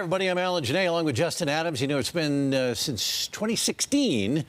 everybody. I'm Alan Janae, along with Justin Adams. You know, it's been since 2016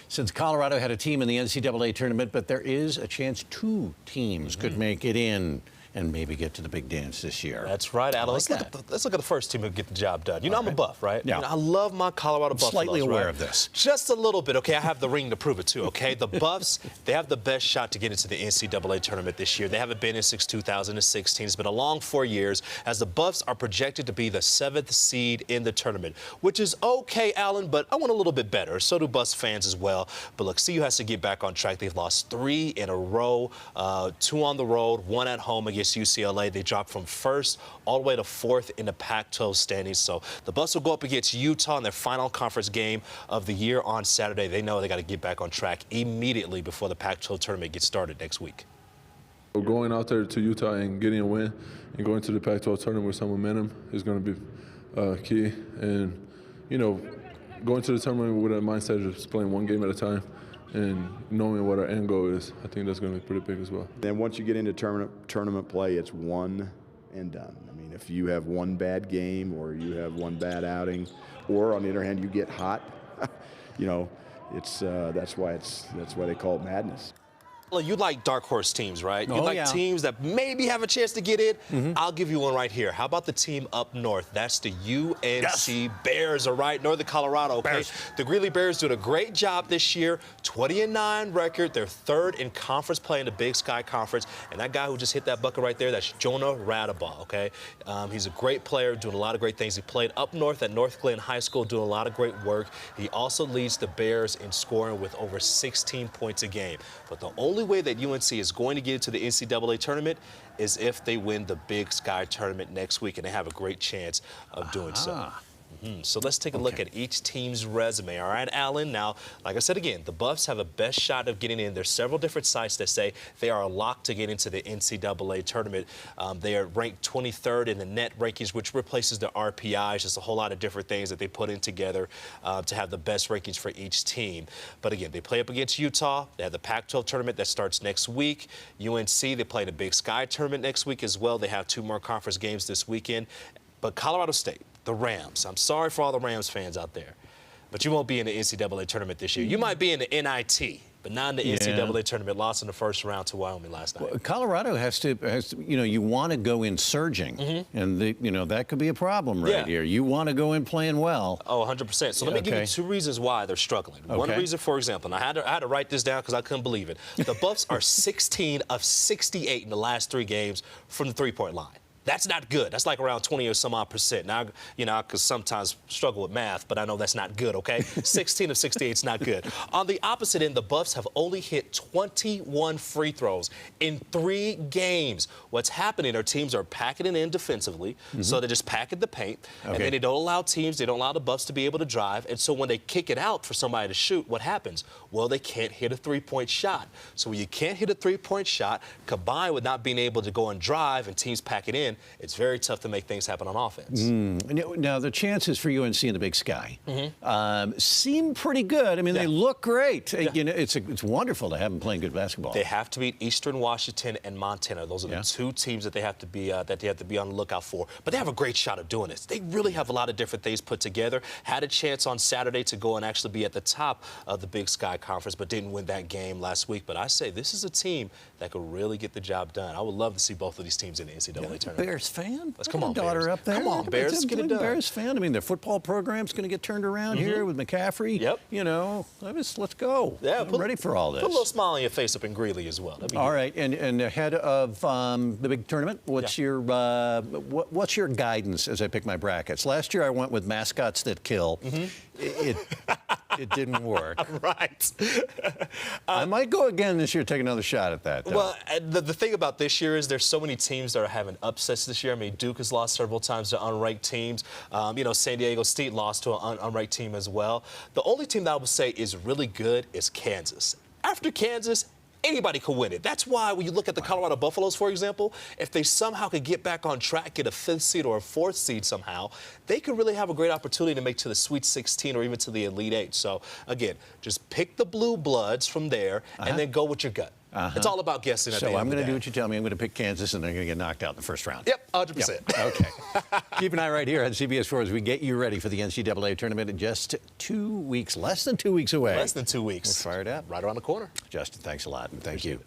since Colorado had a team in the NCAA tournament, but there is a chance two teams could make it in and maybe get to the big dance this year. That's right, Alan. Let's look at the first team who get the job done. You know, I'm a Buff, right? Yeah. You know, I love my Colorado Buffaloes. Slightly aware of this. Just a little bit, okay? I have the ring to prove it, too, okay? The Buffs, they have the best shot to get into the NCAA tournament this year. They haven't been in since 2016. It's been a long 4 years, as the Buffs are projected to be the 7th seed in the tournament, which is okay, Alan, but I want a little bit better. So do Buffs fans as well. But look, CU has to get back on track. They've lost 3 in a row, 2 on the road, 1 at home against UCLA. They dropped from 1st all the way to 4th in the Pac-12 standings. So the Buffs will go up against Utah in their final conference game of the year on Saturday. They know they got to get back on track immediately before the Pac-12 tournament gets started next week. Going out there to Utah and getting a win and going to the Pac-12 tournament with some momentum is going to be key. And, you know, going to the tournament with a mindset of just playing one game at a time and knowing what our end goal is, I think that's going to be pretty big as well. Then once you get into tournament play, it's one and done. I mean, if you have one bad game or you have one bad outing, or on the other hand, you get hot, you know, it's that's why they call it madness. Well, you like dark horse teams, right? You Oh, like yeah. teams that maybe have a chance to get in. I'll give you one right here. How about the team up north? That's the UNC Bears, all right? Northern Colorado, okay? Bears. The Greeley Bears doing a great job this year. 20-9 record. They're 3rd in conference play in the Big Sky Conference. And that guy who just hit that bucket right there, that's Jonah Radabah, okay? He's a great player, doing a lot of great things. He played up north at North Glen High School, doing a lot of great work. He also leads the Bears in scoring with over 16 points a game. But the only way that UNC is going to get into the NCAA tournament is if they win the Big Sky tournament next week, and they have a great chance of doing so. So let's take a look at each team's resume. All right, Alan. Now, like I said again, the Buffs have a best shot of getting in. There's several different sites that say they are locked to get into the NCAA tournament. They are ranked 23rd in the net rankings, which replaces the RPIs. Just a whole lot of different things that they put in together to have the best rankings for each team. But again, they play up against Utah. They have the Pac-12 tournament that starts next week. UNC, they play the Big Sky tournament next week as well. They have 2 more conference games this weekend. But Colorado State, the Rams, I'm sorry for all the Rams fans out there, but you won't be in the NCAA tournament this year. You might be in the NIT, but not in the NCAA tournament. Lost in the first round to Wyoming last night. Well, Colorado has to, you know, you want to go in surging, and you know that could be a problem right here. You want to go in playing well. Oh, 100%. So let me give you 2 reasons why they're struggling. One reason, for example, and I had to write this down because I couldn't believe it. The Buffs are 16 of 68 in the last 3 games from the 3-point line. That's not good. That's like around 20 or some odd %. Now, you know, I could sometimes struggle with math, but I know that's not good, okay? 16 of 68 is not good. On the opposite end, the Buffs have only hit 21 free throws in 3 games. What's happening are teams are packing it in defensively, so they just pack in the paint, and then they don't allow the Buffs to be able to drive, and so when they kick it out for somebody to shoot, what happens? Well, they can't hit a 3-point shot. So when you can't hit a 3-point shot, combined with not being able to go and drive and teams pack it in, it's very tough to make things happen on offense. Now, the chances for UNC in the Big Sky seem pretty good. I mean, they look great. You know, it's wonderful to have them playing good basketball. They have to beat Eastern Washington and Montana. Those are the 2 teams that they have to be on the lookout for. But they have a great shot of doing this. They really have a lot of different things put together. Had a chance on Saturday to go and actually be at the top of the Big Sky Conference, but didn't win that game last week. But I say this is a team that could really get the job done. I would love to see both of these teams in the NCAA tournament. Bears fan? Let's come on, daughter Bears. up there. Come on, Bears. Let's get it done. Bears fan. I mean, their football program's going to get turned around here with McCaffrey. You know, let's go. Yeah, I'm ready for all this. Put a little smile on your face up in Greeley as well. All right, and ahead of the big tournament, what's your guidance as I pick my brackets? Last year I went with mascots that kill. It didn't work. Right. I might go again this year, take another shot at that, though. Well, the thing about this year is there's so many teams that are having upsets this year. I mean, Duke has lost several times to unranked teams. You know, San Diego State lost to an unranked team as well. The only team that I would say is really good is Kansas. After Kansas, anybody could win it. That's why when you look at the Colorado Buffaloes, for example, if they somehow could get back on track, get a 5th seed or a 4th seed somehow, they could really have a great opportunity to make to the Sweet 16 or even to the Elite 8. So, again, just pick the Blue Bloods from there and then go with your gut. It's all about guessing at the So end I'm of the going to day. do what you tell me. I'm going to pick Kansas, and they're going to get knocked out in the first round. Yep, 100%. Yep. Okay. Keep an eye right here on CBS 4 as we get you ready for the NCAA tournament in just 2 weeks, less than 2 weeks away. Less than 2 weeks. We're fired up. Right around the corner. Justin, thanks a lot, and thank you.